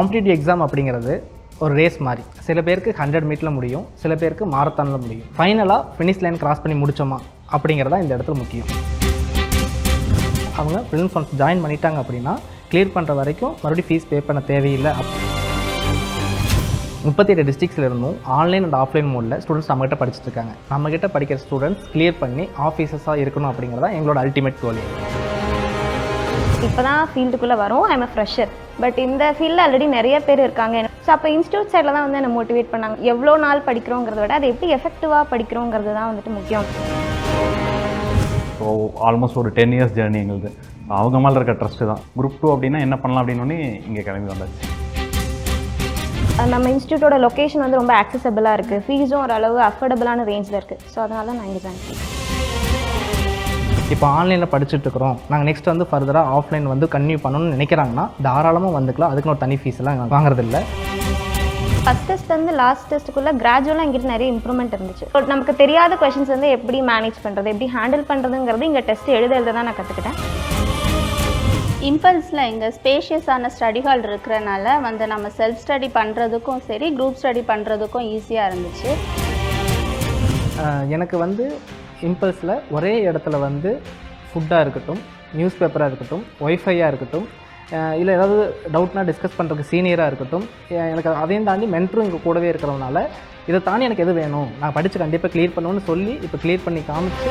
Competitive exam அப்படிங்கிறது ஒரு race மாதிரி. சில பேருக்கு 100 மீட்டரில் முடியும், சில பேருக்கு மாரத்தானில் முடியும். ஃபைனலாக ஃபினிஷ் லைன் கிராஸ் பண்ணி முடித்தோமா அப்படிங்கிறதா இந்த இடத்துல முக்கியம். அவங்க ப்ரிலிம்ஸ் ஒன்ஸ் ஜாயின் பண்ணிட்டாங்க அப்படின்னா கிளியர் பண்ணுற வரைக்கும் மறுபடியும் ஃபீஸ் பே பண்ண தேவையில்லை. 38 டிஸ்ட்ரிக்ஸில் இருந்தும் ஆன்லைன் அண்ட் ஆஃப்லைன் மோடில் ஸ்டூடெண்ட்ஸ் நம்மகிட்ட படிச்சுட்டு இருக்காங்க. நம்மகிட்ட படிக்கிற ஸ்டூடெண்ட்ஸ் கிளியர் பண்ணி ஆஃபீஸர்ஸாக இருக்கணும் அப்படிங்கிறதா எங்களோட அல்டிமேட் கோல். இப்போ தான் ஃபீல்டுக்குள்ளே வரும். ஐம் ஃப்ரெஷர், பட் இந்த ஃபீல்டில் ஆல்ரெடி நிறைய பேர் இருக்காங்க. ஸோ அப்போ இன்ஸ்டியூட் சைடில் தான் வந்து என்னை மோட்டிவேட் பண்ணாங்க. எவ்வளோ நாள் படிக்கிறோங்கிறத விட அது எப்படி எஃபெக்டிவாக படிக்கிறோங்கிறது தான் வந்துட்டு முக்கியம். ஸோ ஆல்மோஸ்ட் ஒரு 10 இயர்ஸ் ஜேர்னி எங்களுது. அவங்க மேலே இருக்க ட்ரஸ்ட்டு தான். குரூப் 2 அப்படின்னா என்ன பண்ணலாம் அப்படின்னு இங்கே கிளம்பி வந்தாச்சு. நம்ம இன்ஸ்டியூட்டோட லொக்கேஷன் வந்து ரொம்ப ஆக்சசபிளாக இருக்குது. ஃபீஸும் ஓரளவு அஃபோர்டபுளான ரேஞ்சில் இருக்குது. ஸோ அதனால நான் இங்கே ஜாயின் பண்ணேன். இப்போ ஆன்லைனில் படிச்சுட்டு இருக்கிறோம், நாங்கள் நெக்ஸ்ட் வந்து ஃபர்தராக ஆஃப்லைன் வந்து கன்டினியூ பண்ணணும்னு நினைக்கிறாங்கன்னா தாராளமாக வந்துக்கலாம். அதுக்குன்னு ஒரு தனி ஃபீஸ் எல்லாம் வாங்குறதில்ல. ஃபஸ்ட் டெஸ்ட்லேருந்து லாஸ்ட் டெஸ்ட்டுக்குள்ளே கிராஜுவலாக எங்கிட்ட நிறைய இம்ப்ரூவ்மெண்ட் இருந்துச்சு. நமக்கு தெரியாத கொஷின்ஸ் வந்து எப்படி மேனேஜ் பண்ணுறது, எப்படி ஹேண்டில் பண்ணுறதுங்கிறது இங்கே டெஸ்ட் எழுத தான் நான் கற்றுக்கிட்டேன். இம்பல்ஸில் இங்கே ஸ்பேஷியஸான ஸ்டடி ஹால் இருக்கிறனால வந்து நம்ம செல்ஃப் ஸ்டடி பண்ணுறதுக்கும் சரி, குரூப் ஸ்டடி பண்ணுறதுக்கும் ஈஸியாக இருந்துச்சு. எனக்கு வந்து இம்பல்ஸில் ஒரே இடத்துல வந்து ஃபுட்டாக இருக்கட்டும், நியூஸ் பேப்பராக இருக்கட்டும், ஒய்ஃபையாக இருக்கட்டும், இல்லை ஏதாவது டவுட்னா டிஸ்கஸ் பண்ணுறதுக்கு சீனியராக இருக்கட்டும், எனக்கு அதையும் தாண்டி மென்டரும் இங்கே கூடவே இருக்கிறதுனால இதை தாண்டி எனக்கு எது வேணும், நான் படித்து கண்டிப்பாக கிளியர் பண்ணணும்னு சொல்லி இப்போ கிளியர் பண்ணி காமிச்சு.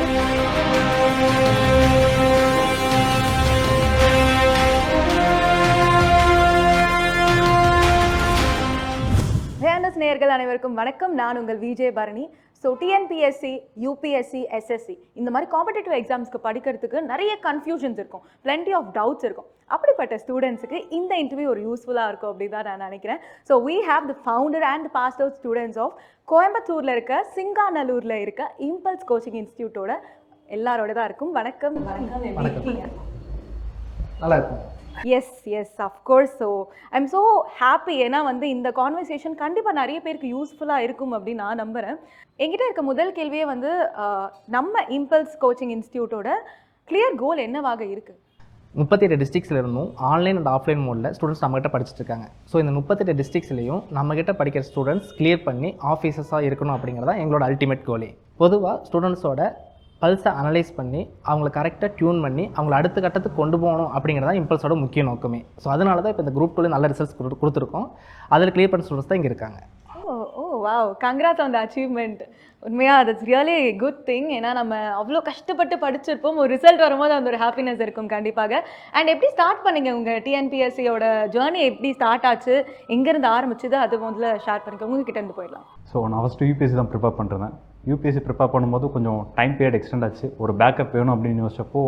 நேயர்கள் அனைவருக்கும் வணக்கம். நான் உங்கள் Vijay Bharani. So TNPSC, UPSC, SSC இந்த மாதிரி காம்படிட்டிவ் எக்ஸாம்ஸ்க்கு படிக்கிறதுக்கு நிறைய கன்ஃபியூஷன்ஸ் இருக்கும், பிளென்டி ஆஃப் டவுட்ஸ் இருக்கும். அப்படிப்பட்ட ஸ்டூடெண்ட்ஸுக்கு இந்த இன்டர்வியூ ஒரு யூஸ்ஃபுல்லாக இருக்கும் அப்படி தான் நான் நினைக்கிறேன். So we have the founder and passed out students of கோயம்புத்தூரில் இருக்க சிங்காநல்லூரில் இருக்க இம்பல்ஸ் கோச்சிங் இன்ஸ்டியூட்டோட எல்லாரோட தான் இருக்கும். வணக்கம். நல்லா இருக்கும். Yes of course. So I'm so happy. ஏன்னா வந்து இந்த கான்வர்சேஷன் கண்டிப்பாக நிறைய பேருக்கு யூஸ்ஃபுல்லாக இருக்கும் அப்படின்னு நான் நம்புகிறேன். என்கிட்ட இருக்க முதல் கேள்வியே வந்து நம்ம இம்பல்ஸ் கோச்சிங் இன்ஸ்டியூட்டோட கிளியர் கோல் என்னவாக இருக்குது? 38 டிஸ்ட்ரிக்ஸில் இருந்தும் ஆன்லைன் அண்ட் ஆஃப்லைன் மோடில் ஸ்டூடெண்ட்ஸ் நம்மகிட்ட படிச்சுட்டு இருக்காங்க. ஸோ இந்த 38 டிஸ்ட்ரிக்ஸ்லையும் நம்மகிட்ட படிக்கிற ஸ்டூடெண்ட்ஸ் கிளியர் பண்ணி ஆஃபீஸர்ஸாக இருக்கணும் அப்படிங்கிறதா எங்களோட அல்டிமேட் கோலே. பொதுவாக ஸ்டூடெண்ட்ஸோட பல்ஸை அனலைஸ் பண்ணி அவங்கள கரெக்டாக டியூன் பண்ணி அவங்கள அடுத்த கட்டத்துக்கு கொண்டு போகணும் அப்படிங்கிறதா இம்பல்ஸோட முக்கிய நோக்கமே. ஸோ அதனால தான் இப்போ இந்த குரூப் 2 நல்ல ரிசல்ட்ஸ் கொடுத்துருக்கோம். அதில் கிளியர் பண்ண ஸ்டூடெண்ட்ஸ் தான் இங்கே இருக்காங்க. ஓ wow, congrats on the achievement. உண்மையாக தட்ஸ் ரியலி குட் திங். ஏன்னா நம்ம அவ்வளோ கஷ்டப்பட்டு படிச்சிருப்போம், ஒரு ரிசல்ட் வரும்போது அந்த ஒரு ஹாப்பினஸ் இருக்கும் கண்டிப்பாக. அண்ட் எப்படி ஸ்டார்ட் பண்ணீங்க உங்கள் டிஎன்பிஎஸ்சியோட ஜேர்னி? எப்படி ஸ்டார்ட் ஆச்சு, எங்கேருந்து ஆரம்பிச்சது, அது முதல்ல ஷேர் பண்ணிக்க. உங்ககிட்ட இருந்து போயிடலாம். ஸோ நான் ஃபஸ்ட்டு யூபிஎஸ்சி தான் ப்ரிப்பேர் பண்ணுறேன். யூபிஎஸ்சி ப்ரிப்பேர் பண்ணும்போது கொஞ்சம் டைம் பீரியட் எக்ஸ்டெண்ட் ஆச்சு. ஒரு பேக்கப் வேணும் அப்படின்னு யோசிச்சப்போ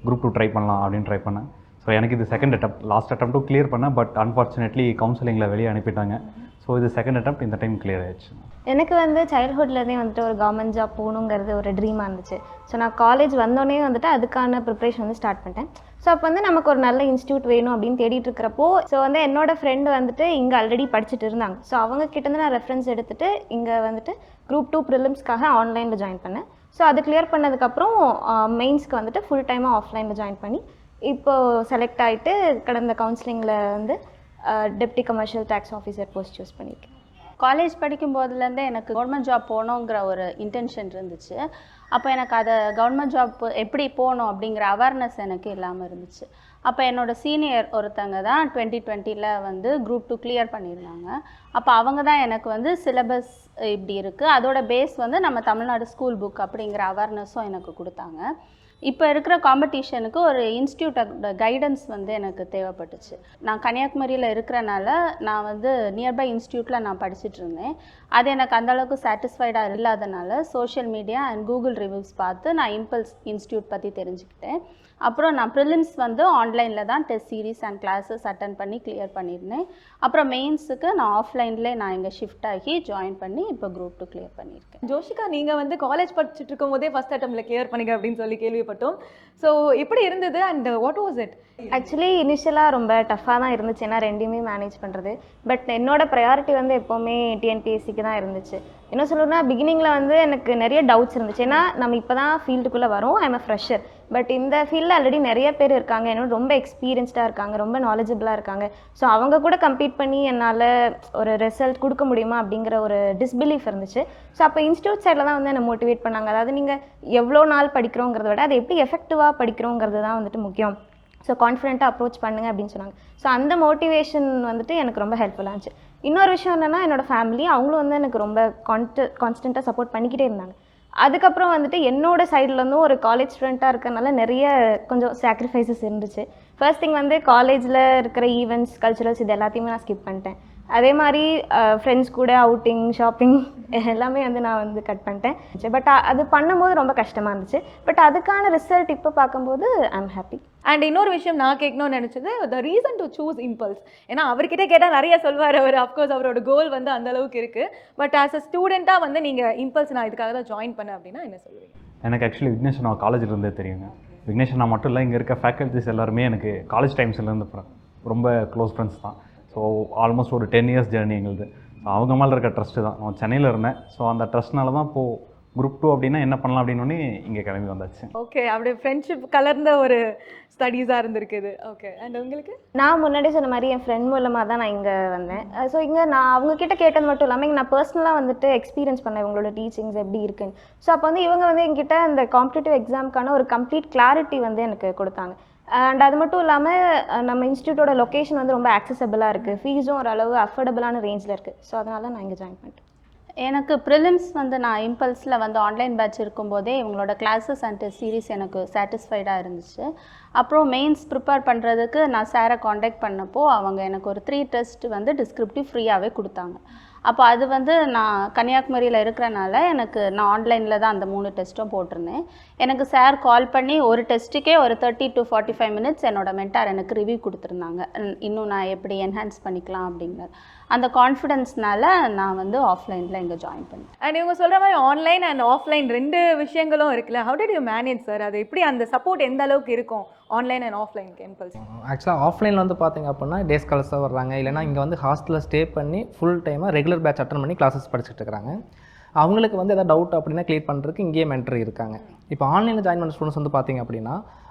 குரூப் 2 ட்ரை பண்ணலாம் அப்படின்னு ட்ரை பண்ணேன். ஸோ எனக்கு இது செகண்ட் அட்டெம்ப்ட். லாஸ்ட் அட்டெம்ப்ட்டும் கிளியர் பண்ணேன், பட் அன்ஃபார்ச்சுனேட்லி கவுன்சிலிங்கில் வெளியே அனுப்பிட்டாங்க. ஸோ இது செகண்ட் அட்டெம்ப்ட், இந்த டைம் கிளியர் ஆயிடுச்சு. எனக்கு வந்து சைல்ட்ஹுட்லேருந்தே வந்துட்டு ஒரு கவர்மெண்ட் ஜாப் போகணுங்கிறது ஒரு ட்ரீமாக இருந்துச்சு. ஸோ நான் காலேஜ் வந்தோடனே வந்துட்டு அதுக்கான ப்ரிப்ரேஷன் வந்து ஸ்டார்ட் பண்ணிட்டேன். ஸோ அப்போ வந்து நமக்கு ஒரு நல்ல இன்ஸ்டியூட் வேணும் அப்படின்னு தேடிட்டு இருக்கிறப்போ, ஸோ வந்து என்னோட ஃப்ரெண்டு வந்துட்டு இங்கே ஆல்ரெடி படிச்சுட்டு இருந்தாங்க. ஸோ அவங்க கிட்டேருந்து நான் ரெஃபரன்ஸ் எடுத்துகிட்டு இங்கே வந்துட்டு குரூப் 2 ப்ரிலிம்ஸ்க்காக ஆன்லைனில் ஜாயின் பண்ணேன். ஸோ அது கிளியர் பண்ணதுக்கப்புறம் மெயின்ஸ்க்கு வந்துட்டு ஃபுல் டைமாக ஆஃப்லைனில் ஜாயின் பண்ணி இப்போது செலக்ட் ஆகிட்டு கடந்த கவுன்சிலிங்கில் வந்து deputy commercial tax officer post choose பண்ணியிருக்கேன். காலேஜ் படிக்கும் போதுலேருந்தே எனக்கு கவர்மெண்ட் ஜாப் போகணுங்கிற ஒரு இன்டென்ஷன் இருந்துச்சு. அப்போ எனக்கு அதை கவர்மெண்ட் ஜாப் எப்படி போகணும் அப்படிங்கிற அவேர்னஸ் எனக்கு இல்லாமல் இருந்துச்சு. அப்போ என்னோடய சீனியர் ஒருத்தங்க தான் 2020 வந்து குரூப் 2 கிளியர் பண்ணியிருந்தாங்க. அப்போ அவங்க தான் எனக்கு வந்து சிலபஸ் இப்படி இருக்குது, அதோட பேஸ் வந்து நம்ம தமிழ்நாடு ஸ்கூல் புக் அப்படிங்கிற அவேர்னஸும் எனக்கு கொடுத்தாங்க. இப்போ இருக்கிற காம்படிஷனுக்கு ஒரு இன்ஸ்டியூட்டோட கைடன்ஸ் வந்து எனக்கு தேவைப்பட்டுச்சு. நான் கன்னியாகுமரியில் இருக்கிறனால நான் வந்து நியர்பை இன்ஸ்டியூட்டில் நான் படிச்சுட்டு இருந்தேன். அது எனக்கு அந்தளவுக்கு சாட்டிஸ்ஃபைடாக இல்லாதனால social media and Google reviews பார்த்து நான் இம்பல்ஸ் இன்ஸ்டியூட் பற்றி தெரிஞ்சுக்கிட்டேன். அப்புறம் நான் ப்ரிலிம்ஸ் வந்து ஆன்லைனில் தான் test series and classes attend பண்ணி கிளியர் பண்ணியிருந்தேன். அப்புறம் மெயின்ஸுக்கு நான் ஆஃப்லைன்லேயே நான் இங்கே ஷிஃப்ட் ஆகி ஜாயின் பண்ணி இப்போ குரூப் 2 கிளியர் பண்ணியிருக்கேன். ஜோஷிகா, நீங்கள் வந்து காலேஜ் படிச்சுட்டு இருக்கும் போதே ஃபர்ஸ்ட் அட்டெம்ப்ட்ல கிளியர் பண்ணிங்க அப்படின்னு சொல்லி கேள்விப்பட்டோம். ஸோ எப்படி இருந்தது and what was it? Actually இனிஷியலாக ரொம்ப டஃப்பாக தான் இருந்துச்சு, ஏன்னா ரெண்டையுமே மேனேஜ் பண்ணுறது. பட் என்னோட ப்ரையாரிட்டி வந்து எப்போவுமே டிஎன்பிஎஸ்சிக்கு தான் இருந்துச்சு. என்ன சொல்லணும்னா பிகினிங்கில் வந்து எனக்கு நிறைய டவுட்ஸ் இருந்துச்சு. ஏன்னா நம்ம இப்போ தான் ஃபீல்டுக்குள்ளே வரோம், ஐம் ஃப்ரெஷர். பட் இந்த ஃபீல்டில் ஆல்ரெடி நிறைய பேர் இருக்காங்க, என்னோட ரொம்ப எக்ஸ்பீரியன்ஸ்டாக இருக்காங்க, ரொம்ப நாலேஜபிளாக இருக்காங்க. ஸோ அவங்க கூட கம்பீட் பண்ணி என்னால் ஒரு ரிசல்ட் கொடுக்க முடியுமா அப்படிங்கிற ஒரு டிஸ்பிலீஃப் இருந்துச்சு. ஸோ அப்போ இன்ஸ்டியூட் சைடில் தான் வந்து என்னை மோட்டிவேட் பண்ணாங்க. அதாவது நீங்கள் எவ்வளோ நாள் படிக்கிறோங்கிறத விட அதை எப்படி எஃபெக்டிவாக படிக்கிறோங்கிறது தான் வந்துட்டு முக்கியம். ஸோ கான்ஃபிடென்ட்டாக அப்ரோச் பண்ணுங்க அப்படின்னு சொன்னாங்க. ஸோ அந்த மோட்டிவேஷன் வந்துட்டு எனக்கு ரொம்ப ஹெல்ப்ஃபுல்லாக இருந்துச்சு. இன்னொரு விஷயம் என்னென்னா, என்னோடய ஃபேமிலி அவங்களும் வந்து எனக்கு ரொம்ப கான்ஸ்டண்ட்டாக சப்போர்ட் பண்ணிக்கிட்டே இருந்தாங்க. அதுக்கப்புறம் வந்துட்டு என்னோட சைட்லேருந்தும் ஒரு காலேஜ் ஸ்டூடெண்ட்டாக இருக்கிறனால நிறைய கொஞ்சம் சாக்ரிஃபைசஸ் இருந்துச்சு. ஃபர்ஸ்ட் திங் வந்து காலேஜில் இருக்கிற ஈவெண்ட்ஸ், கல்ச்சுரல்ஸ் இது எல்லாத்தையுமே நான் ஸ்கிப் பண்ணிட்டேன். அதே மாதிரி ஃப்ரெண்ட்ஸ் கூட அவுட்டிங், ஷாப்பிங் எல்லாமே வந்து நான் வந்து கட் பண்ணிட்டேன். பட் அது பண்ணும்போது ரொம்ப கஷ்டமாக இருந்துச்சு. பட் அதுக்கான ரிசல்ட் இப்போ பார்க்கும்போது ஐ எம் ஹாப்பி. அண்ட் இன்னொரு விஷயம் நான் கேட்கணும்னு நினச்சது, the reason to choose impulse. ஏன்னா அவர்கிட்ட கேட்டால் நிறைய சொல்வார் அவர். அஃப்கோர்ஸ் அவரோட கோல் வந்து அந்த அளவுக்கு இருக்குது. பட் ஆஸ் அ ஸ்டூடெண்ட்டாக வந்து நீங்கள் இம்பல்ஸ் நான் இதுக்காக தான் ஜாயின் பண்ணேன் அப்படின்னா என்ன சொல்லுவீங்க? எனக்கு ஆக்சுவலி விக்னேஷ் நான் காலேஜில் இருந்தே தெரியுங்க. விக்னேஷ் நான் மட்டும் இல்லை, இங்கே இருக்க ஃபேக்கல்ட்டிஸ் எல்லாருமே எனக்கு காலேஜ் டைம்ஸ்லேருந்து ரொம்ப க்ளோஸ் ஃப்ரெண்ட்ஸ் தான். ஸோ ஆல்மோஸ்ட் ஒரு 10 இயர்ஸ் ஜேர்னி எங்களுது. ஸோ அவங்க மேலே இருக்க ட்ரஸ்ட்டு தான். நான் சென்னையில் இருந்தேன். ஸோ அந்த ட்ரஸ்ட்னால தான் இப்போது குரூப் 2 அப்படின்னா என்ன பண்ணலாம் அப்படின்னு இங்கே கிளம்பி வந்தாச்சு. ஓகே, அப்படியே ஃப்ரெண்ட்ஷிப் கலர்ந்த ஒரு ஸ்டடீஸாக இருந்திருக்குது. ஓகே, அண்ட் உங்களுக்கு? நான் முன்னாடி சொன்ன மாதிரி என் ஃப்ரெண்ட் மூலமாக தான் நான் இங்கே வந்தேன். ஸோ இங்கே நான் அவங்கக்கிட்ட கேட்டது மட்டும் இல்லாமல் இங்கே நான் பர்சனலாக வந்துட்டு எக்ஸ்பீரியன்ஸ் பண்ணேன் இவங்களோட டீச்சிங்ஸ் எப்படி இருக்குன்னு. ஸோ அப்போ வந்து இவங்க வந்து எங்கிட்ட அந்த காம்படிட்டிவ் எக்ஸாமுக்கான ஒரு கம்ப்ளீட் கிளாரிட்டி வந்து எனக்கு கொடுத்தாங்க. அண்ட் அது மட்டும் இல்லாமல் நம்ம இன்ஸ்டியூட்டோட லொக்கேஷன் வந்து ரொம்ப ஆக்சசபிளாக இருக்குது, ஃபீஸும் ஓரளவு அஃபோர்டபுளான ரேஞ்சில் இருக்குது. ஸோ அதனால் நான் இங்கே ஜாயின் பண்ணிட்டேன். எனக்கு ப்ரிலிம்ஸ் வந்து நான் இம்பல்ஸில் வந்து ஆன்லைன் பேட்ச் இருக்கும்போதே இவங்களோட கிளாஸஸ் அண்ட் சீரீஸ் எனக்கு சாட்டிஸ்ஃபைடாக இருந்துச்சு. அப்புறம் மெயின்ஸ் ப்ரிப்பேர் பண்ணுறதுக்கு நான் சாரை காண்டாக்ட் பண்ணப்போ அவங்க எனக்கு ஒரு 3 டெஸ்ட் வந்து டிஸ்கிரிப்டிவ் ஃப்ரீயாகவே கொடுத்தாங்க. அப்போ அது வந்து நான் கன்னியாகுமரியில் இருக்கிறனால நான் ஆன்லைனில் தான் அந்த 3 டெஸ்ட்டும் போட்டிருந்தேன். எனக்கு சார் கால் பண்ணி ஒரு டெஸ்ட்டுக்கே ஒரு 30 to 45 மினிட்ஸ் என்னோட மென்டார் எனக்கு ரிவ்யூ கொடுத்துருந்தாங்க. இன்னும் நான் எப்படி என்ஹான்ஸ் பண்ணிக்கலாம் அப்படிங்கிறது. அந்த கான்ஃபிடென்ஸ்னால நான் வந்து ஆஃப்லைனில் இங்கே ஜாயின் பண்ணேன். அண்ட் இவங்க சொல்கிற மாதிரி ஆன்லைன் அண்ட் ஆஃப்லைன் 2 விஷயங்களும் இருக்குல்ல. How did you manage sir? அது எப்படி அந்த சப்போர்ட் எந்த அளவுக்கு இருக்கும் ஆன்லைன் அண்ட் ஆஃப்லைன் இம்பல்ஸ்? ஆக்சுவலாக ஆஃப்லைனில் வந்து பார்த்தீங்க அப்படின்னா டே ஸ்காலர்ஸாக வர்றாங்க, இல்லைனா இங்கே வந்து ஹாஸ்டலில் ஸ்டே பண்ணி ஃபுல் டைமாக ரெகுலர் பேட்ச் அட்டன் பண்ணி கிளாஸஸ் படிச்சுட்டு இருக்கிறாங்க. அவங்களுக்கு வந்து எதாவது டவுட் அப்படின்னா கிளியர் பண்ணுறதுக்கு இங்கேயே மென்டர் இருக்காங்க. இப்போ ஆன்லைனில் ஜாயின் பண்ண ஸ்டூடெண்ட்ஸ் வந்து பார்த்தீங்க அப்படின்னா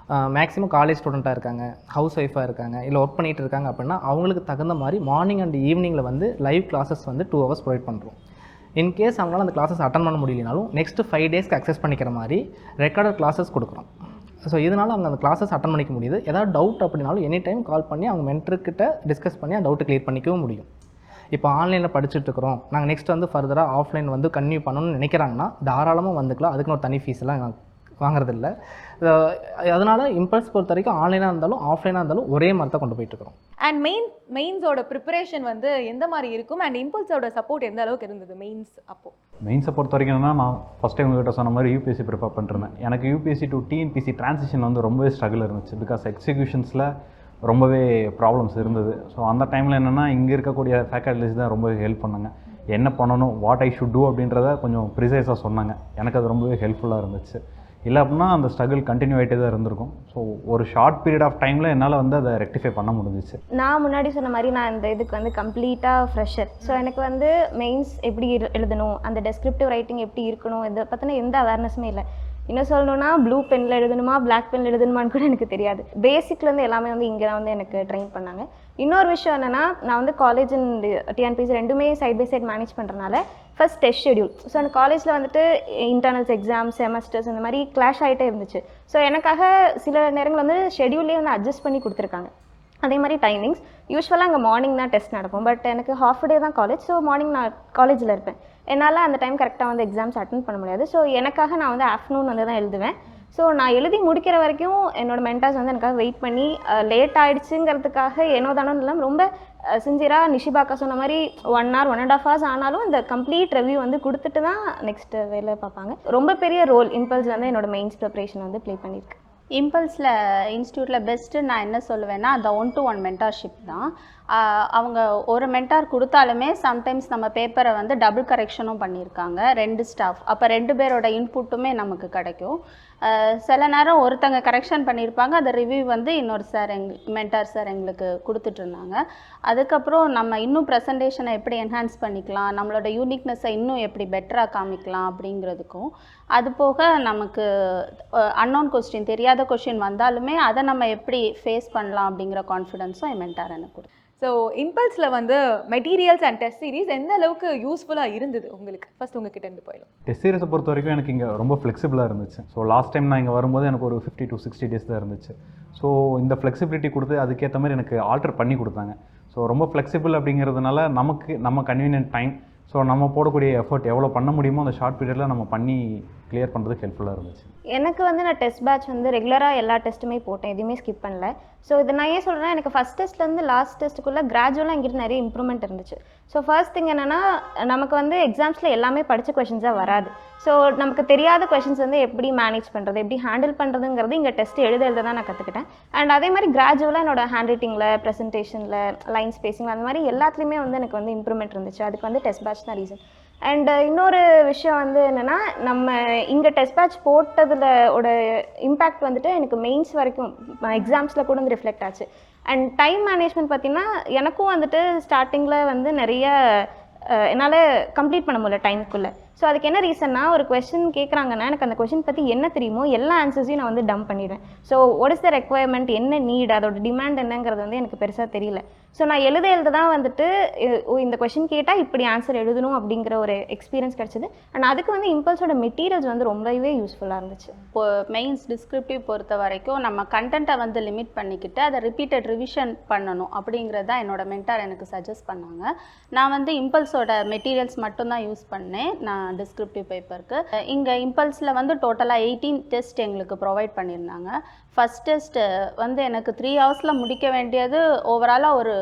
மேக்ஸிமம் காலேஜ் ஸ்டூடெண்ட்டாக இருக்காங்க, ஹவுஸ் ஒய்ஃபாக இருக்காங்க, இல்லை ஒர்க் பண்ணிகிட்டு இருக்காங்க அப்படின்னா அவங்களுக்கு தகுந்த மாதிரி மார்னிங் அண்ட் ஈவினிங்கில் வந்து லைவ் கிளாஸஸ் வந்து 2 hours ப்ரொவைட் பண்ணுறோம். இன்கேஸ் அவங்களால அந்த கிளாஸஸ் அட்டன் பண்ண முடியலனாலும் நெக்ஸ்ட் 5 டேஸ்க்கு அக்சஸ் பண்ணிக்கிற மாதிரி ரெக்கார்டட் கிளாஸஸ் கொடுக்குறோம். ஸோ இதனால் அவங்க அந்த கிளாஸஸ் அட்டன் பண்ணிக்க முடியுது. ஏதாவது டவுட் அப்படின்னாலும் எனி டைம் கால் பண்ணி அவங்க மென்டர்கிட்ட டிஸ்கஸ் பண்ணி அந்த டவுட்டை கிளியர் பண்ணிக்கவும் முடியும். இப்போ ஆன்லைனில் படிச்சுட்டு இருக்கிறோம், நாங்கள் நெக்ஸ்ட் வந்து ஃபர்தராக ஆஃப்லைன் வந்து கன்டினியூ பண்ணணும்னு நினைக்கிறாங்கன்னா தாராளமாக வந்துக்கலாம். அதுக்குன்னு ஒரு தனி ஃபீஸ்லாம் வாங்குறதில்ல. அதனால் இம்பல்ஸ் பொறுத்த வரைக்கும் ஆன்லைனாக இருந்தாலும் ஆஃப்லைனாக இருந்தாலும் ஒரே மாதிரி தான் கொண்டு போயிட்டுருக்கோம். அண்ட் மெயின்ஸோட ப்ரிப்பரேஷன் வந்து எந்த மாதிரி இருக்கும்? அண்ட் இம்பல்ஸோட சப்போர்ட் எந்த அளவுக்கு இருந்தது மெயின்ஸை பொறுத்த வரைக்கும் நான் ஃபஸ்ட் டைம் உங்கள்கிட்ட சொன்ன மாதிரி யூபிஎஸ்சி ப்ரிப்பேர் பண்ணிருந்தேன். எனக்கு யூபிஎஸ்சி டு டிஎன்பிசி ட்ரான்சிஷன் வந்து ரொம்பவே ஸ்ட்ரகிள் இருந்துச்சு. பிகாஸ் எக்ஸிக்யூஷன்ஸில் ரொம்பவே ப்ராப்ளம்ஸ் இருந்தது. ஸோ அந்த டைமில் என்னென்னா இங்கே இருக்கக்கூடிய ஃபேக்கல்ட்டிஸ் தான் ரொம்பவே ஹெல்ப் பண்ணாங்க. என்ன பண்ணணும், வாட் ஐ ஷுட் டூ அப்படின்றத கொஞ்சம் ப்ரிசைஸாக சொன்னாங்க. எனக்கு அது ரொம்பவே ஹெல்ப்ஃபுல்லாக இருந்துச்சு. இல்லை அப்படின்னா அந்த ஸ்ட்ரகிள் கண்டினியூ ஆகிட்டே தான் இருந்திருக்கும். ஸோ ஒரு ஷார்ட் பீரியட் ஆஃப் டைமில் என்னால் வந்து அதை ரெக்டிஃபை பண்ண முடிஞ்சிச்சு. நான் முன்னாடி சொன்ன மாதிரி நான் இந்த இதுக்கு வந்து கம்ப்ளீட்டாக ஃப்ரெஷர். ஸோ எனக்கு வந்து மெயின்ஸ் எப்படி எழுதணும், அந்த டெஸ்கிரிப்டிவ் ரைட்டிங் எப்படி இருக்கணும், இதை பற்றின எந்த அவேர்னஸுமே இல்லை. இன்னும் சொல்லணும்னா ப்ளூ பெனில் எழுதணுமா பிளாக் பெனில் எழுதணுமான்னு கூட எனக்கு தெரியாது. பேசிக்லேருந்து எல்லாமே வந்து இங்கே தான் வந்து எனக்கு ட்ரெயின் பண்ணாங்க. இன்னொரு விஷயம் என்னென்னா, நான் வந்து காலேஜ் அண்ட் டிஎன்பிசி 2மே சைட் பை சைட் மேனேஜ் பண்ணுறனால ஃபர்ஸ்ட் டெஸ்ட் ஷெடியூல். ஸோ அந்த காலேஜில் வந்துட்டு இன்டர்னல்ஸ், எக்ஸாம், செமஸ்டர்ஸ் இந்த மாதிரி கிளாஷ் ஆகிட்டே இருந்துச்சு. ஸோ எனக்காக சில நேரங்கள் வந்து ஷெடியூல்லே வந்து அட்ஜஸ்ட் பண்ணி கொடுத்துருக்காங்க. அதே மாதிரி டைமிங்ஸ் யூஸ்வலாக அங்கே மார்னிங் தான் டெஸ்ட் நடக்கும். பட் எனக்கு ஹாஃப் டே தான் காலேஜ். ஸோ மார்னிங் நான் காலேஜில் இருப்பேன். என்னால் அந்த டைம் கரெக்டாக வந்து எக்ஸாம்ஸ் அட்டன் பண்ண முடியாது. ஸோ எனக்காக நான் வந்து ஆஃப்டர்நூன் வந்து தான் எழுதுவேன். ஸோ நான் எழுதி முடிக்கிற வரைக்கும் என்னோடய மென்டார்ஸ் வந்து எனக்காக வெயிட் பண்ணி லேட் ஆகிடுச்சுங்கிறதுக்காக ஏனோ தானோ இல்லாமல் ரொம்ப சின்சியராக நிஷிபாக்கா சொன்ன மாதிரி 1 hour 1.5 hours ஆனாலும் இந்த கம்ப்ளீட் ரிவ்யூ வந்து கொடுத்துட்டு தான் நெக்ஸ்ட்டு வேலை பார்ப்பாங்க. ரொம்ப பெரிய ரோல் இம்பல்ஸில் வந்து என்னோடய மெயின்ஸ் ப்ரிப்பரேஷன் வந்து ப்ளே பண்ணியிருக்கு. இம்பல்ஸில் இன்ஸ்டியூட்டில் பெஸ்ட்டு நான் என்ன சொல்லுவேன்னா அந்த 1-to-1 மென்டார்ஷிப் தான். அவங்க ஒரு மென்டார் கொடுத்தாலுமே சம்டைம்ஸ் நம்ம பேப்பரை வந்து டபுள் கரெக்ஷனும் பண்ணியிருக்காங்க 2 ஸ்டாஃப். அப்போ 2 பேரோட இன்புட்டுமே நமக்கு கிடைக்கும். சில நேரம் ஒருத்தங்க கரெக்ஷன் பண்ணியிருப்பாங்க, அந்த ரிவ்யூ வந்து இன்னொரு சார் மென்டார் சார் எங்களுக்கு கொடுத்துட்ருந்தாங்க. அதுக்கப்புறம் நம்ம இன்னும் ப்ரெசன்டேஷனை எப்படி என்ஹான்ஸ் பண்ணிக்கலாம், நம்மளோட யூனிக்னஸை இன்னும் எப்படி பெட்டராக காமிக்கலாம் அப்படிங்கிறதுக்கும், அது போக நமக்கு அன்னோன் கொஸ்டின் தெரியாத கொஸ்டின் வந்தாலுமே அதை நம்ம எப்படி ஃபேஸ் பண்ணலாம் அப்படிங்கிற கான்ஃபிடென்ஸும் என் மென்டார் எனக்கு கொடுத்து. ஸோ இம்பல்ஸில் வந்து மெட்டீரியல்ஸ் அண்ட் டெஸ்ட் சீரிஸ் எந்த அளவுக்கு யூஸ்ஃபுல்லாக இருந்தது உங்களுக்கு? ஃபர்ஸ்ட் உங்ககிட்ட இருந்து போயிடும். டெஸ்ட் சீரிஸை பொறுத்த வரைக்கும் எனக்கு இங்கே ரொம்ப ஃப்ளெக்சிபிளாக இருந்துச்சு. ஸோ லாஸ்ட் டைம் நான் இங்கே வரும்போது எனக்கு ஒரு 50 to 60 டேஸ் தான் இருந்துச்சு. ஸோ இந்த ஃப்ளெக்சிபிலிட்டி கொடுத்து அதுக்கேற்ற மாதிரி எனக்கு ஆல்டர் பண்ணி கொடுத்தாங்க. ஸோ ரொம்ப ஃப்ளெக்சிபிள் அப்படிங்கிறதுனால நம்ம கன்வீனியன்ட் டைம், ஸோ நம்ம போடக்கூடிய எஃபர்ட் எவ்வளோ பண்ண முடியுமோ அந்த ஷார்ட் பீரியடில் நம்ம பண்ணி கிளியர் பண்ணுறதுக்கு ஹெல்ப்ஃபுல்லாக இருந்துச்சு. எனக்கு வந்து நான் டெஸ்ட் பேட்ச் வந்து ரெகுலராக எல்லா டெஸ்ட்டுமே போட்டேன், எதுவுமே ஸ்கிப் பண்ணல. ஸோ இது நான் ஏன் சொல்கிறேன்னா, எனக்கு ஃபஸ்ட் டெஸ்ட்லேருந்து லாஸ்ட் டெஸ்ட்டுக்குள்ளே கிராஜுவலாக எங்கிட்ட நிறைய இம்ப்ரூவ்மெண்ட் இருந்துச்சு. ஸோ ஃபர்ஸ்ட் திங் என்னென்னா, நமக்கு வந்து எக்ஸாம்ஸில் எல்லாமே படித்த கொஷின்ஸாக வராது. ஸோ நமக்கு தெரியாத கொஷின்ஸ் வந்து எப்படி மேனேஜ் பண்ணுறது, எப்படி ஹேண்டில் பண்ணுறதுங்கிறது இங்கே டெஸ்ட் எழுத தான் நான் கற்றுக்கிட்டேன். அண்ட் அதே மாதிரி கிராஜுவலாக என்னோட ஹேண்ட் ரைட்டிங்கில், ப்ரெசன்டேஷனில், லைன் ஸ்பேசிங்கில் அந்த மாதிரி எல்லாத்துலேயுமே வந்து எனக்கு வந்து இம்ப்ரூவ்மெண்ட் இருந்துச்சு. அதுக்கு வந்து டெஸ்ட் பேட்ச் தான் ரீசன். அண்ட் இன்னொரு விஷயம் வந்து என்னென்னா, நம்ம இங்கே டெஸ்ட் பேட்ச் போட்டதில் இம்பேக்ட் வந்துட்டு எனக்கு மெயின்ஸ் வரைக்கும் எக்ஸாம்ஸில் கூட வந்து ரிஃப்ளெக்ட் ஆச்சு. அண்ட் டைம் மேனேஜ்மெண்ட் பார்த்திங்கன்னா எனக்கும் வந்துட்டு ஸ்டார்டிங்கில் வந்து நிறைய என்னால் கம்ப்ளீட் பண்ண முடியல டைமுக்குள்ளே. ஸோ அதுக்கு என்ன ரீசன்னா, ஒரு கொஸ்டின் கேட்குறாங்கன்னா எனக்கு அந்த கொஸ்டின் பற்றி என்ன தெரியுமோ எல்லா ஆன்சர்ஸையும் நான் வந்து டம்ப் பண்ணிவிடுவேன். So what is the requirement, என்ன நீட், அதோட டிமாண்ட் என்னங்கிறது வந்து எனக்கு பெருசாக தெரியல. ஸோ நான் எழுத தான் வந்துட்டு இந்த கொஸ்டின் கேட்டால் இப்படி ஆன்சர் எழுதணும் அப்படிங்கிற ஒரு எக்ஸ்பீரியன்ஸ் கிடச்சிது. அண்ட் அதுக்கு வந்து இம்பல்ஸோட மெட்டீரியல்ஸ் வந்து ரொம்பவே யூஸ்ஃபுல்லாக இருந்துச்சு. இப்போ மெயின்ஸ் டிஸ்கிரிப்டிவ் பொறுத்த வரைக்கும் நம்ம கண்டென்ட்டை வந்து லிமிட் பண்ணிக்கிட்டு அதை ரிப்பீட்டட் ரிவிஷன் பண்ணணும் அப்படிங்கிறது தான் என்னோட மென்டார் எனக்கு சஜஸ்ட் பண்ணாங்க. நான் வந்து இம்பல்ஸோட மெட்டீரியல்ஸ் மட்டும்தான் யூஸ் பண்ணேன் நான் டிஸ்கிரிப்டிவ் பேப்பருக்கு. இங்கே இம்பல்ஸில் வந்து டோட்டலாக 18 டெஸ்ட் எங்களுக்கு ப்ரொவைட் பண்ணியிருந்தாங்க. ஃபஸ்ட் டெஸ்ட்டு வந்து எனக்கு 3 ஹவர்ஸில் முடிக்க வேண்டியது ஓவராலாக ஒரு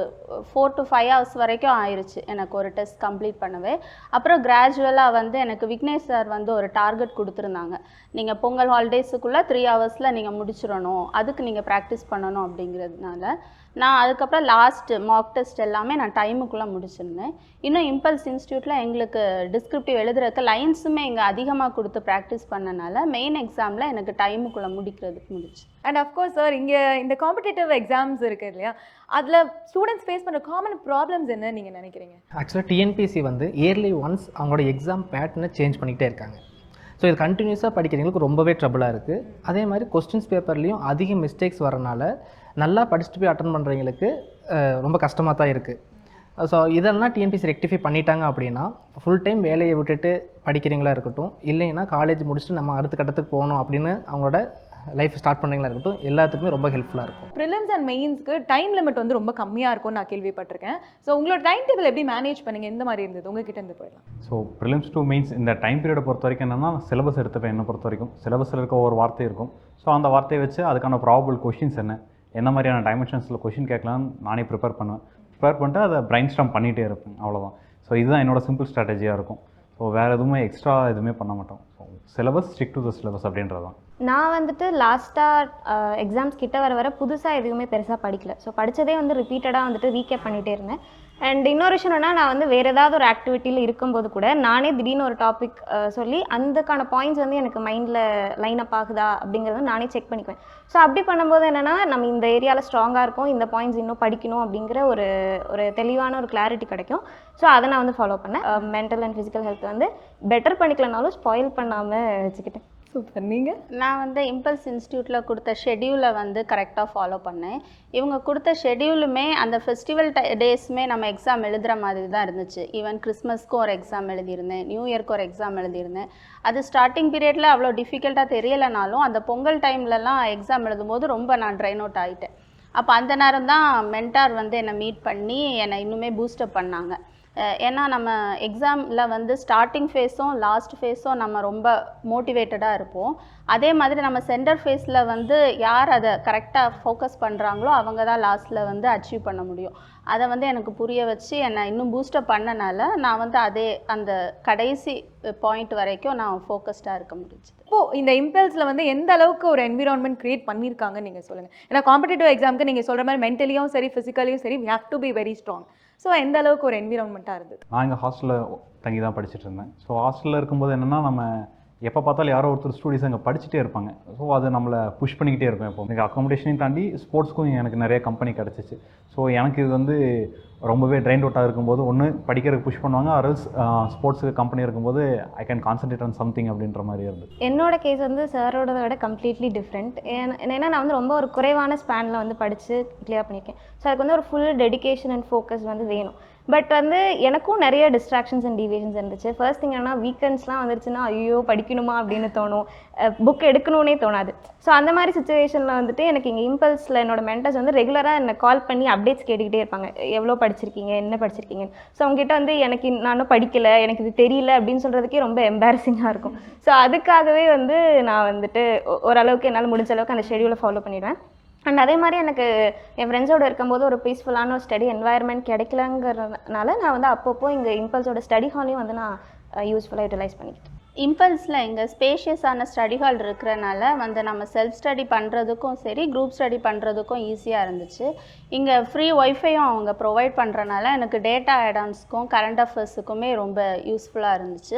4 to 5 hours வரைக்கும் ஆயிடுச்சு எனக்கு ஒரு டெஸ்ட் கம்ப்ளீட் பண்ணவே. அப்புறம் கிராஜுவலாக வந்து எனக்கு விக்னேஷ் சார் வந்து ஒரு டார்கெட் கொடுத்துருந்தாங்க, நீங்கள் பொங்கல் ஹாலிடேஸுக்குள்ளே 3 ஹவர்ஸில் நீங்கள் முடிச்சிடணும், அதுக்கு நீங்கள் ப்ராக்டிஸ் பண்ணணும் அப்படிங்கிறதுனால நான் அதுக்கப்புறம் லாஸ்ட் மார்க் டெஸ்ட் எல்லாமே நான் டைமுக்குள்ளே முடிச்சிருந்தேன். இன்னும் இம்பல்ஸ் இன்ஸ்டியூட்டில் எங்களுக்கு டிஸ்கிரிப்டிவ் எழுதுறதுக்கு லைன்ஸுமே இங்கே அதிகமாக கொடுத்து ப்ராக்டிஸ் பண்ணனால மெயின் எக்ஸாமில் எனக்கு டைமுக்குள்ளே முடிக்கிறதுக்கு முடிச்சு. அண்ட் அஃப்கோர்ஸ் சார், இங்கே இந்த காம்படிட்டிவ் எக்ஸாம்ஸ் இருக்குது இல்லையா, அதில் ஸ்டூடெண்ட்ஸ் ஃபேஸ் பண்ணுற காமன் ப்ராப்ளம்ஸ் என்ன நீங்கள் நினைக்கிறீங்க? ஆக்சுவலாக டிஎன்பிஎஸ்சி வந்து இயர்லி ஒன்ஸ் அவங்களோட எக்ஸாம் பேட்டர்னை சேஞ்ச் பண்ணிக்கிட்டே இருக்காங்க. ஸோ இது கண்டினியூஸாக படிக்கிறவங்களுக்கு ரொம்பவே ட்ரபிளாக இருக்குது. அதே மாதிரி கொஸ்டின்ஸ் பேப்பர்லேயும் அதிக மிஸ்டேக்ஸ் வரனால நல்லா படிச்சுட்டு போய் அட்டன் பண்ணுறவங்களுக்கு ரொம்ப கஷ்டமாக தான் இருக்குது. ஸோ இதெல்லாம் டிஎன்பிஎஸ்சி ரெக்டிஃபை பண்ணிட்டாங்க அப்படின்னா ஃபுல் டைம் வேலையை விட்டுட்டு படிக்கிறீங்களா இருக்கட்டும், இல்லைன்னா காலேஜ் முடிச்சுட்டு நம்ம அடுத்த கட்டத்துக்கு போகணும் அப்படின்னு அவங்களோட லைஃப் ஸ்டார்ட் பண்ணுறீங்களா இருக்கட்டும், எல்லாத்துக்குமே ரொம்ப ஹெல்ப்ஃபுல்லாக இருக்கும். ப்ரிலிம்ஸ் அண்ட் மெயின்ஸ்க்கு டைம் லிமிட் வந்து ரொம்ப கம்மியாக இருக்கும்னு நான் கேள்விப்பட்டிருக்கேன். ஸோ உங்களோட டைம் டேபிள் எப்படி மேனேஜ் பண்ணீங்க, எந்த மாதிரி இருந்தது உங்ககிட்ட இருந்து போயிடலாம்? ஸோ ப்ரிலிம்ஸ் டு மெயின்ஸ் இந்த டைம் பீரியடை பொறுத்த வரைக்கும் என்னென்னா, சிலபஸ் எடுத்துப்பேன். என்னை பொறுத்த வரைக்கும் சிலபஸில் இருக்க ஒரு வார்த்தை இருக்கும். ஸோ அந்த வார்த்தையை வச்சு அதுக்கான ப்ராபபிள் கொஷின்ஸ் என்ன மாதிரியான டைமென்ஷன்ஸில் கொஷின் கேட்கலான்னு நானே ப்ரிப்பேர் பண்ணிட்டு அதை பிரைன் ஸ்டார்ம் பண்ணிகிட்டே இருப்பேன், அவ்வளோதான். ஸோ இதுதான் என்னோட சிம்பிள் ஸ்ட்ராட்டஜியாக இருக்கும். ஸோ வேறு எதுவுமே எக்ஸ்ட்ரா எதுவுமே பண்ண மாட்டோம். So syllabus stick to the syllabus அப்படின்றது தான். நான் வந்துட்டு லாஸ்ட்டாக எக்ஸாம்ஸ் கிட்ட வர புதுசாக எதுவுமே பெருசாக படிக்கல. ஸோ படித்ததே வந்து ரிப்பீட்டடாக வந்துட்டு ரீகேப் பண்ணிகிட்டே இருந்தேன். அண்ட் இன்னொரு விஷயம் என்னன்னா, நான் வந்து வேறு ஏதாவது ஒரு ஆக்டிவிட்டியில் இருக்கும்போது கூட நானே திடீர்னு ஒரு டாபிக் சொல்லி அதுக்கான பாயிண்ட்ஸ் வந்து எனக்கு மைண்டில் லைன் அப் ஆகுதா அப்படிங்கிறத நானே செக் பண்ணிக்குவேன். ஸோ அப்படி பண்ணும்போது என்னென்னா, நம்ம இந்த ஏரியாவில் ஸ்ட்ராங்காக இருக்கும், இந்த பாயிண்ட்ஸ் இன்னும் படிக்கணும் அப்படிங்கிற ஒரு தெளிவான ஒரு கிளாரிட்டி கிடைக்கும். ஸோ அதை நான் வந்து ஃபாலோ பண்ணேன். மென்டல் அண்ட் ஃபிசிக்கல் ஹெல்த் வந்து பெட்டர் பண்ணிக்கலனாலும் ஸ்பாயில் பண்ணாமல் வச்சுக்கிட்டேன். சூப்பர். நீங்கள்? நான் வந்து இம்பல்ஸ் இன்ஸ்டியூட்டில் கொடுத்த ஷெடியூலை வந்து கரெக்டாக ஃபாலோ பண்ணேன். இவங்க கொடுத்த ஷெடியூலுமே அந்த ஃபெஸ்டிவல் டேஸுமே நம்ம எக்ஸாம் எழுதுகிற மாதிரி தான் இருந்துச்சு. ஈவன் கிறிஸ்மஸ்க்கும் ஒரு எக்ஸாம் எழுதியிருந்தேன், நியூ இயர்க்கு ஒரு எக்ஸாம் எழுதியிருந்தேன். அது ஸ்டார்டிங் பீரியடில் அவ்வளோ டிஃபிகல்ட்டாக தெரியலைனாலும் அந்த பொங்கல் டைம்லலாம் எக்ஸாம் எழுதும்போது ரொம்ப நான் ட்ரைன் அவுட் ஆகிட்டேன். அப்போ அந்த நேரம் தான் மென்டார் வந்து என்னை மீட் பண்ணி என்னை இன்னுமே பூஸ்டப் பண்ணாங்க. ஏன்னா நம்ம எக்ஸாமில் வந்து ஸ்டார்டிங் ஃபேஸும் லாஸ்ட் ஃபேஸும் நம்ம ரொம்ப மோட்டிவேட்டடாக இருப்போம். அதே மாதிரி நம்ம சென்டர் ஃபேஸில் வந்து யார் அதை கரெக்டாக ஃபோக்கஸ் பண்ணுறாங்களோ அவங்க தான் லாஸ்ட்டில் வந்து அச்சீவ் பண்ண முடியும். அதை வந்து எனக்கு புரிய வச்சு என்னை இன்னும் பூஸ்டப் பண்ணனால நான் வந்து அந்த கடைசி பாயிண்ட் வரைக்கும் நான் ஃபோக்கஸ்டாக இருக்க முடிஞ்சுது. இப்போது இந்த இம்பல்ஸில் வந்து எந்த அளவுக்கு ஒரு என்விரான்மெண்ட் க்ரியேட் பண்ணியிருக்காங்கன்னு நீங்கள் சொல்லுங்கள். ஏன்னா காம்படிட்டிவ் எக்ஸாமுக்கு நீங்கள் சொல்கிற மாதிரி மென்டலியும் சரி ஃபிசிக்கலியும் சரி we have to be very strong. So எந்த அளவுக்கு ஒரு என்விரான்மெண்ட்டாக இருந்தது? நான் இங்கே ஹாஸ்டலில் தங்கி தான் படிச்சுட்டு இருந்தேன். ஸோ ஹாஸ்டலில் இருக்கும்போது என்னென்னா நம்ம எப்போ பார்த்தாலும் யாரோ ஒருத்தர் ஸ்டூடெண்ட்ஸ் அங்கே படிச்சுட்டே இருப்பாங்க. ஸோ அது நம்மளை புஷ் பண்ணிக்கிட்டே இருக்கும். இப்போ எனக்கு அக்காமடேஷனையும் தாண்டி ஸ்போர்ட்ஸ்க்கும் எனக்கு நிறைய கம்பெனி கிடச்சிச்சு. ஸோ எனக்கு இது வந்து ரொம்பவே ட்ரைன் அவுட்டாக இருக்கும்போது ஒன்று படிக்கிறதுக்கு புஷ் பண்ணுவாங்க, அரல்ஸ் ஸ்போர்ட்ஸுக்கு கம்பெனி இருக்கும்போது I can concentrate on something அப்படின்ற மாதிரி இருந்தது. என்னோட கேஸ் வந்து சாரோட விட கம்ப்ளீட்லி டிஃப்ரெண்ட். ஏன்னா நான் வந்து ரொம்ப ஒரு குறைவான ஸ்பேனில் வந்து படித்து கிளியர் பண்ணியிருக்கேன். ஸோ அதுக்கு வந்து ஒரு ஃபுல் டெடிகேஷன் அண்ட் ஃபோக்கஸ் வந்து வேணும். பட் வந்து எனக்கும் நிறைய டிஸ்ட்ராக்ஷன்ஸ் அண்ட் டீவியேஷன்ஸ் இருந்துச்சு. ஃபர்ஸ்ட் திங் என்னன்னா வீக்கெண்ட்ஸ்லாம் வந்துருச்சுன்னா ஐயோ படிக்கணுமா அப்படின்னு தோணும், புக் எடுக்கணும்னே தோணாது. ஸோ அந்த மாதிரி சுச்சுவேஷனில் வந்துட்டு எனக்கு இங்கே இம்பல்ஸில் என்னோட மென்டர்ஸ் வந்து ரெகுலராக என்னை கால் பண்ணி அப்டேட்ஸ் கேட்டுக்கிட்டே இருப்பாங்க, எவ்வளோ படிச்சிருக்கீங்க, என்ன படிச்சிருக்கீங்க. ஸோ அவங்ககிட்ட வந்து எனக்கு நானும் படிக்கலை, எனக்கு இது தெரியல அப்படின்னு சொல்கிறதுக்கே ரொம்ப எம்பாரசிங்காக இருக்கும். ஸோ அதுக்காகவே வந்து நான் வந்துட்டு ஓரளவுக்கு என்னால் முடிஞ்ச அளவுக்கு அந்த ஷெடியூலை ஃபாலோ பண்ணிடுவேன். அண்ட் அதே மாதிரி எனக்கு என் ஃப்ரெண்ட்ஸோடு இருக்கும்போது ஒரு பீஸ்ஃபுல்லான ஒரு ஸ்டடி என்வாயர்மெண்ட் கிடைக்கலங்கிறதுனால நான் வந்து அப்பப்போ இங்கே இம்பல்ஸோட ஸ்டடி ஹாலையும் வந்து நான் யூஸ்ஃபுல்லாக யூட்டிலைஸ் பண்ணிக்கிட்டேன். இம்பல்ஸில் இங்கே ஸ்பேஷியஸான ஸ்டடி ஹால் இருக்கிறனால வந்து நம்ம செல்ஃப் ஸ்டடி பண்ணுறதுக்கும் சரி குரூப் ஸ்டடி பண்ணுறதுக்கும் ஈஸியாக இருந்துச்சு. இங்கே ஃப்ரீ ஒய்ஃபையும் அவங்க ப்ரொவைட் பண்ணுறனால எனக்கு டேட்டா ஆடான்ஸ்க்கும் கரண்ட் அஃபேர்ஸுக்குமே ரொம்ப யூஸ்ஃபுல்லாக இருந்துச்சு.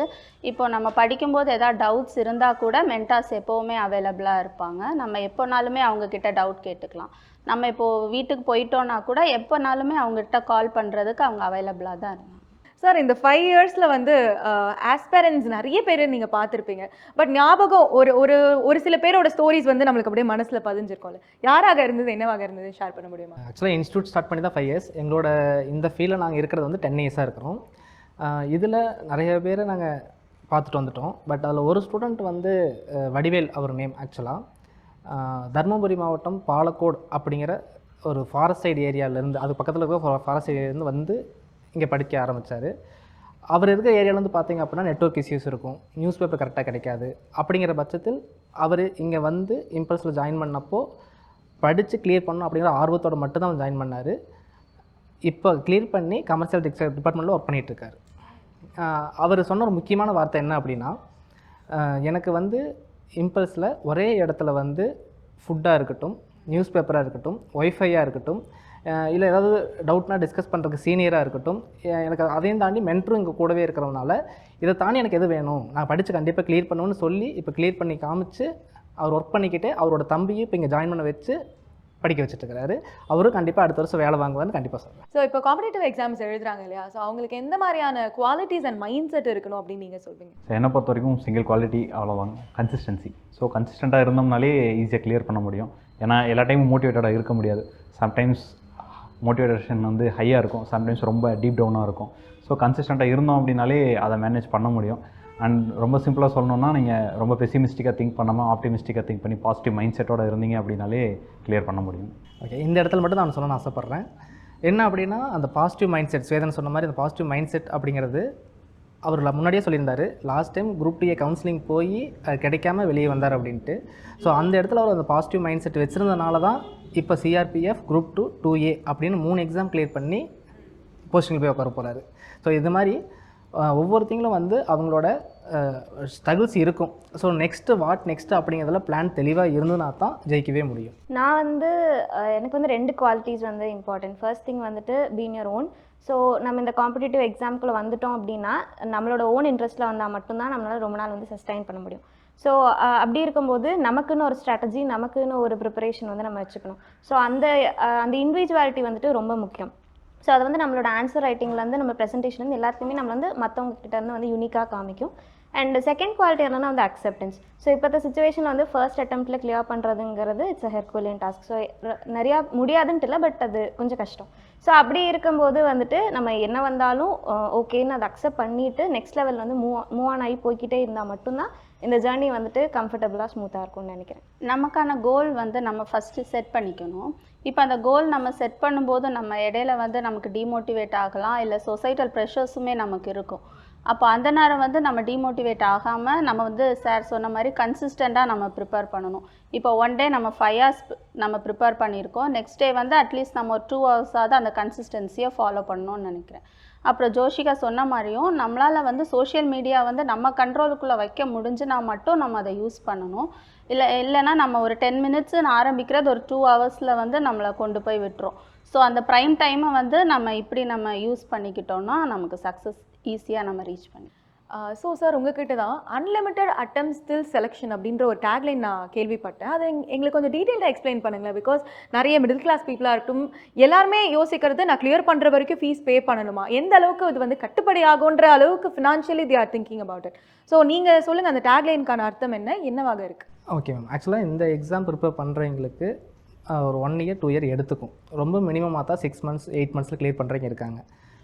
இப்போ நம்ம படிக்கும்போது எதாவது டவுட்ஸ் இருந்தால் கூட மென்டார்ஸ் எப்போவுமே அவைலபிளாக இருப்பாங்க. நம்ம எப்போனாலுமே அவங்கக்கிட்ட டவுட் கேட்டுக்கலாம். நம்ம இப்போது வீட்டுக்கு போயிட்டோன்னா கூட எப்போனாலுமே அவங்ககிட்ட கால் பண்ணுறதுக்கு அவங்க அவைலபிளாக தான் இருந்தாங்க. சார் இந்த 5 இயர்ஸில் வந்து ஆஸ்பரன்ஸ் நிறைய பேர் நீங்கள் பார்த்துருப்பீங்க. பட் ஞாபகம் ஒரு ஒரு ஒரு சில பேரோட ஸ்டோரிஸ் வந்து நம்மளுக்கு அப்படியே மனசில் பதிஞ்சிருக்கோம்ல, யாராக இருந்தது, என்னவாக இருந்தது, ஷேர் பண்ண முடியுமா? ஆக்சுவலாக இன்ஸ்டியூட் ஸ்டார்ட் பண்ணி தான் 5 இயர்ஸ். எங்களோட இந்த ஃபீல்டில் நாங்கள் இருக்கிறது வந்து 10 இயர்ஸாக இருக்கிறோம். இதில் நிறைய பேரை நாங்கள் பார்த்துட்டு வந்துட்டோம். பட் அதில் ஒரு ஸ்டூடெண்ட் வந்து வடிவேல் அவர் நேம் ஆக்சுவலாக தர்மபுரி மாவட்டம் பாலக்கோடு அப்படிங்கிற ஒரு ஃபாரஸ்ட் சைடு ஏரியாவிலேருந்து, அது பக்கத்தில் இருக்கிற ஃபாரஸ்ட் ஏரியாவிலேருந்து வந்து இங்கே படிக்க ஆரம்பித்தார். அவர் இருக்கிற ஏரியாவில் வந்து பார்த்திங்க அப்படின்னா நெட்வொர்க் இஷ்யூஸ் இருக்கும், நியூஸ் பேப்பர் கரெக்டாக கிடைக்காது. அப்படிங்கிற பட்சத்தில் அவர் இங்கே வந்து இம்பல்ஸில் ஜாயின் பண்ணப்போ படித்து கிளியர் பண்ணணும் அப்படிங்கிற ஆர்வத்தோடு மட்டும்தான் ஜாயின் பண்ணார். இப்போ கிளியர் பண்ணி கமர்ஷியல் டிபார்ட்மெண்ட்டில் ஒர்க் பண்ணிகிட்ருக்காரு. அவர் சொன்ன ஒரு முக்கியமான வார்த்தை என்ன அப்படின்னா, எனக்கு வந்து இம்பல்ஸில் ஒரே இடத்துல வந்து ஃபுட்டாக இருக்கட்டும், நியூஸ் பேப்பராக இருக்கட்டும், ஒய்ஃபையாக இருக்கட்டும், இல்லை ஏதாவது டவுட்னா டிஸ்கஸ் பண்ணுறதுக்கு சீனியராக இருக்கட்டும், எனக்கு அதையும் தாண்டி மென்டரும் இங்கே கூடவே இருக்கிறதுனால இதை தாண்டி எனக்கு எது வேணும், நான் படித்து கண்டிப்பாக கிளியர் பண்ணுவேன்னு சொல்லி இப்போ கிளியர் பண்ணி காமிச்சு அவர் ஒர்க் பண்ணிக்கிட்டு அவரோட தம்பியை இப்போ இங்கே ஜாயின் பண்ண வச்சு படிக்க வச்சுட்டுருக்காரு. அவரும் கண்டிப்பாக அடுத்த வருஷம் வேலை வாங்குவான்னு கண்டிப்பாக சொல்கிறேன். ஸோ இப்போ காம்படிட்டிவ் எக்ஸாம்ஸ் எழுதுறாங்க இல்லையா, ஸோ அவங்களுக்கு எந்த மாதிரியான குவாலிட்டிஸ் அண்ட் மைண்ட் செட் இருக்கணும் அப்படின்னு நீங்கள் சொல்வீங்க? என்னை பொறுத்த வரைக்கும் சிங்கிள் குவாலிட்டி அவ்வளோவாங்க, கன்சிஸ்டன்சி. ஸோ கன்சிஸ்டண்ட்டாக இருந்தோம்னாலே ஈஸியாக கிளியர் பண்ண முடியும். ஏன்னா எல்லா டைமும் மோட்டிவேட்டடாக இருக்க முடியாது. சம்டைம்ஸ் மோட்டிவேஷன் வந்து ஹையாக இருக்கும், சம்டைம்ஸ் ரொம்ப டீப் டவுனாக இருக்கும். ஸோ கன்சிஸ்டண்ட்டாக இருந்தோம் அப்படின்னாலே அதை மேனேஜ் பண்ண முடியும். அண்ட் ரொம்ப சிம்பிளாக சொல்லணுன்னா நீங்கள் ரொம்ப பெசிமிஸ்டிக்காக திங்க் பண்ணாமல் ஆப்டிமிஸ்டிக்காக திங்க் பண்ணி பாசிட்டிவ் மைண்ட் செட்டோட இருந்தீங்க அப்படின்னாலே கிளியர் பண்ண முடியும். ஓகே, இந்த இடத்துல மட்டும் நான் சொல்லணும்னு ஆசைப்பட்றேன். என்ன அப்படின்னா அந்த பாசிட்டிவ் மைண்ட் செட், ஸ்வேதன் சொன்ன மாதிரி அந்த பாசிட்டிவ் மைண்ட் செட் அப்படிங்கிறது அவர் முன்னாடியே சொல்லியிருந்தார். Last time group 2A counselling போய் அது கிடைக்காம வெளியே வந்தார் அப்படின்ட்டு. ஸோ அந்த இடத்துல அவர் அந்த பாசிட்டிவ் மைண்ட் செட் வச்சுருந்தனால தான் இப்போ சிஆர்பிஎஃப் குரூப் 2 2A அப்படின்னு 3 எக்ஸாம் கிளியர் பண்ணி போஸ்டிங்கில் போய் உட்கார போகிறாரு. ஸோ இது மாதிரி ஒவ்வொருத்தங்களும் வந்து அவங்களோட ஸ்ட்ரகிள்ஸ் இருக்கும். ஸோ நெக்ஸ்ட்டு அப்படிங்கிறதுல பிளான் தெளிவாக இருந்ததுனா தான் ஜெயிக்கவே முடியும். நான் வந்து எனக்கு வந்து 2 குவாலிட்டிஸ் வந்து இம்பார்ட்டன்ட். ஃபர்ஸ்ட் திங் வந்துட்டு பீன் யுவர் ஓன். ஸோ நம்ம இந்த காம்படிட்டிவ் எக்ஸாம்குள்ளே வந்துட்டோம் அப்படின்னா நம்மளோட ஓன் இன்ட்ரெஸ்ட்டில் வந்தால் மட்டும்தான் நம்மளால் ரொம்ப நாள் வந்து சஸ்டைன் பண்ண முடியும். ஸோ அப்படி இருக்கும்போது நமக்குன்னு ஒரு ஸ்ட்ராட்டஜி, நமக்குன்னு ஒரு ப்ரிப்பரேஷன் வந்து நம்ம வச்சுக்கணும். ஸோ அந்த இண்டிவிஜுவாலிட்டி வந்துட்டு ரொம்ப முக்கியம். ஸோ அது வந்து நம்மளோட ஆன்சர் ரைட்டிங்லேருந்து நம்ம ப்ரெசன்டேஷன்லேருந்து எல்லாத்துலேயுமே நம்ம வந்து மற்றவங்க கிட்டேருந்து வந்து யூனிக்காக காமிக்கும். அண்ட் செகண்ட் குவாலிட்டி என்னன்னா வந்து அக்செப்டன்ஸ். ஸோ இப்போத்த சுச்சுவேஷனில் வந்து ஃபர்ஸ்ட் அட்டெம்ப்ட்டில் கிளியர் பண்ணுறதுங்கிறது it's a Herculean task. So நிறையா முடியாதுன்ட்டு இல்லை, பட் அது கொஞ்சம் கஷ்டம். ஸோ அப்படி இருக்கும்போது வந்துட்டு நம்ம என்ன வந்தாலும் ஓகேன்னு அதை அக்செப்ட் பண்ணிவிட்டு நெக்ஸ்ட் லெவல் வந்து மூவ் ஆன் ஆகி போய்கிட்டே இருந்தால் மட்டும்தான் இந்த ஜேர்னி வந்துட்டு கம்ஃபர்டபுளாக ஸ்மூத்தாக இருக்கும்னு நினைக்கிறேன். நமக்கான கோல் வந்து நம்ம ஃபஸ்ட்டு செட் பண்ணிக்கணும். இப்போ அந்த கோல் நம்ம செட் பண்ணும்போது நம்ம இடையில வந்து நமக்கு டிமோட்டிவேட் ஆகலாம், இல்லை சொசைட்டல் ப்ரெஷர்ஸுமே நமக்கு இருக்கும். அப்போ அந்த நேரம் வந்து நம்ம டிமோட்டிவேட் ஆகாமல் நம்ம வந்து சார் சொன்ன மாதிரி கன்சிஸ்டண்ட்டாக நம்ம ப்ரிப்பேர் பண்ணணும். இப்போ ஒன் டே நம்ம 5 hours நம்ம ப்ரிப்பேர் பண்ணியிருக்கோம், நெக்ஸ்ட் டே வந்து அட்லீஸ்ட் நம்ம ஒரு 2 hours அந்த கன்சிஸ்டன்சியை ஃபாலோ பண்ணணும்னு நினைக்கிறேன். அப்புறம் ஜோஷிகா சொன்ன மாதிரியும் நம்மளால் வந்து சோஷியல் மீடியா வந்து நம்ம கண்ட்ரோலுக்குள்ளே வைக்க முடிஞ்சுனா மட்டும் நம்ம அதை யூஸ் பண்ணணும். இல்லைன்னா நம்ம ஒரு 10 minutesன்னு ஆரம்பிக்கிறது ஒரு 2 hours வந்து நம்மளை கொண்டு போய் விட்டுரும். ஸோ அந்த ப்ரைம் டைமை வந்து நம்ம இப்படி நம்ம யூஸ் பண்ணிக்கிட்டோம்னா நமக்கு சக்ஸஸ் ஈஸியாக நம்ம ரீச் பண்ணி. ஸோ சார் உங்ககிட்ட தான் அன்லிமிட்டட் அட்டெம்ப்ட் ஸ்டில் செலெக்ஷன் அப்படின்ற ஒரு டேக்லைன் நான் கேள்விப்பட்டேன். அதை எங்களுக்கு கொஞ்சம் டீட்டெயிலாக எக்ஸ்பிளைன் பண்ணுங்களேன். பிகாஸ் நிறைய மிடில் கிளாஸ் பீப்புளாக இருக்கட்டும் எல்லாருமே யோசிக்கிறது நான் கிளியர் பண்ணுற வரைக்கும் ஃபீஸ் பே பண்ணணுமா, எந்த அளவுக்கு இது வந்து கட்டுப்படி ஆகுன்ற அளவுக்கு financially they are thinking about it. So நீங்கள் சொல்லுங்கள் அந்த டேக்லைனுக்கான அர்த்தம் என்னவாக இருக்குது? ஓகே மேம், ஆக்சுவலாக இந்த எக்ஸாம் ப்ரிப்பேர் பண்ணுறவங்களுக்கு ஒரு 1 year 2 year எடுத்துக்கும். ரொம்ப மினிமமாக தான் 6 months 8 months கிளியர் பண்ணுறவங்க இருக்காங்க.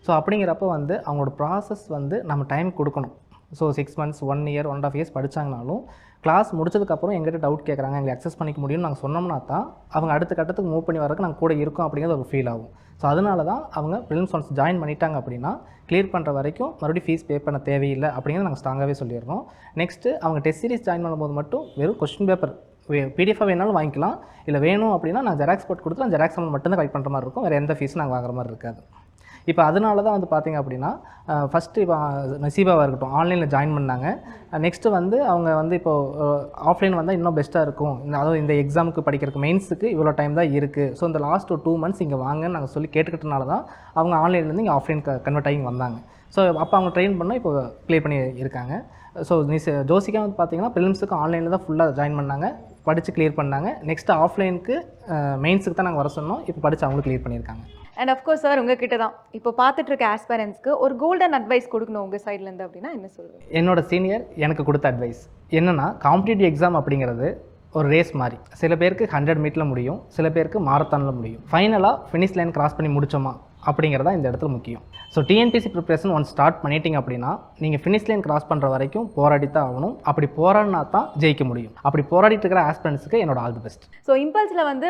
ஸோ அப்படிங்கிறப்ப வந்து அவங்களோட ப்ராசஸ் வந்து நம்ம டைம் கொடுக்கணும். ஸோ 6 months 1 year 1.5 years படித்தாங்கனாலும் கிளாஸ் முடிச்சதுக்கப்புறம் எங்கிட்ட டவுட் கேட்குறாங்க, எங்களை அக்சஸ் பண்ணிக்க முடியும்னு நாங்கள் சொன்னோம்னா தான் அவங்க அடுத்த கட்டத்துக்கு மூவ் பண்ணி வரதுக்கு நாங்கள் கூட இருக்கோம் அப்படிங்கிறது ஒரு ஃபீல் ஆகும். ஸோ அதனால தான் அவங்க ப்ரிலிம்ஸ் ஒன்ஸ் ஜாயின் பண்ணிட்டாங்க அப்படின்னா கிளியர் பண்ணுற வரைக்கும் மறுபடியும் ஃபீஸ் பே பண்ண தேவையில்லை அப்படிங்கிறத நாங்கள் ஸ்ட்ராங்காகவே சொல்லிடுறோம். நெக்ஸ்ட்டு அவங்க டெஸ்ட் சீரிஸ் ஜாயின் பண்ணும்போது மட்டும் வெறும் கொஸ்டின் பேப்பர் பிடிஎஃபாக வேணாலும் வாங்கிக்கலாம், இல்லை வேணும் அப்படின்னா நான் ஜெராக்ஸ் போட்டு கொடுத்து நான் ஜெராக்ஸ் அமௌண்ட் மட்டும் தான் கலெக்ட் பண்ணுற மாதிரி இருக்கும், வேறு எந்த ஃபீஸும் நாங்கள் வாங்குற மாதிரி இருக்காது. இப்போ அதனால தான் வந்து பார்த்திங்க அப்படின்னா ஃபஸ்ட்டு இப்போ நசீபாவாக இருக்கட்டும் ஆன்லைனில் ஜாயின் பண்ணாங்க. நெக்ஸ்ட்டு வந்து அவங்க வந்து இப்போது ஆஃப்லைன் வந்தால் இன்னும் பெஸ்ட்டாக இருக்கும், அதாவது இந்த எக்ஸாமுக்கு படிக்கிறதுக்கு மெயின்ஸுக்கு இவ்வளோ டைம் தான் இருக்குது, ஸோ இந்த லாஸ்ட் ஒரு 2 months இங்கே வாங்கன்னு நாங்கள் சொல்லி கேட்டுக்கிட்டனால தான் அவங்க ஆன்லைன்லேருந்து இங்கே ஆஃப்லைன் கன்வெர்ட் ஆகி வந்தாங்க. ஸோ அப்போ அவங்க ட்ரெயின் பண்ணால் இப்போ க்ளியர் பண்ணி இருக்காங்க. ஸோ ஜோசிகா வந்து பார்த்திங்கன்னா ப்ரிலிம்ஸுக்கு ஆன்லைனில் தான் ஃபுல்லாக ஜாயின் பண்ணாங்க, படித்து கிளியர் பண்ணாங்க. நெக்ஸ்ட்டு ஆஃப்லைனுக்கு மெயின்ஸுக்கு தான் நாங்கள் வர சொன்னோம், இப்போ படித்து அவங்களும் கிளியர் பண்ணியிருக்காங்க. அண்ட் அஃப்கோர்ஸ் சார் உங்ககிட்ட தான் இப்போ பார்த்துட்டு இருக்க ஆஸ்பரன்ஸ்க்கு ஒரு கோல்டன் அட்வைஸ் கொடுக்கணும் உங்கள் சைட்லேருந்து அப்படின்னா என்ன சொல்லுங்கள்? என்னோட சீனியர் எனக்கு கொடுத்த அட்வைஸ் என்னென்னா, காம்படிட்டிவ் எக்ஸாம் அப்படிங்கிறது ஒரு ரேஸ் மாதிரி. சில பேருக்கு 100 மீட்டரில் முடியும், சில பேருக்கு மாரத்தானில் முடியும். ஃபைனலாக ஃபினிஷ் லைன் கிராஸ் பண்ணி முடிச்சோமா அப்படிங்கிறதா இந்த இடத்துல முக்கியம். So TNPSC preparation once start பண்ணிட்டீங்க அப்படின்னா நீங்கள் ஃபினிஷ் லைன் கிராஸ் பண்ணுற வரைக்கும் போராடி தான் ஆகணும். அப்படி போராடினா தான் ஜெயிக்க முடியும். அப்படி போராடிட்டு இருக்கிற ஆஸ்பிரண்ட்ஸுக்கு என்னோட ஆல் தி பெஸ்ட். ஸோ இம்பல்ஸில் வந்து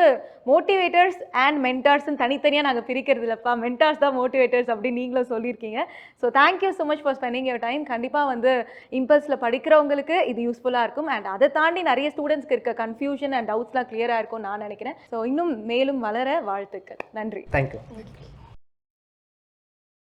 மோட்டிவேட்டர்ஸ் அண்ட் மென்டார்ஸ்ன்னு தனித்தனியாக நாங்கள் பிரிக்கிறது இல்லைப்பா, மென்டார்ஸ் தான் மோட்டிவேட்டர்ஸ் அப்படின்னு நீங்களும் சொல்லியிருக்கீங்க. So thank you so much for spending your time. கண்டிப்பாக வந்து இம்பல்ஸில் படிக்கிறவங்களுக்கு இது யூஸ்ஃபுல்லாக இருக்கும். அண்ட் அதை தாண்டி நிறைய ஸ்டூடெண்ட்ஸ்க்கு இருக்க கன்ஃபியூஷன் அண்ட் டவுட்ஸ்லாம் கிளியராக இருக்கும்னு நான் நினைக்கிறேன். ஸோ இன்னும் மேலும் வளர வாழ்த்துக்கள். நன்றி. தேங்க்யூ.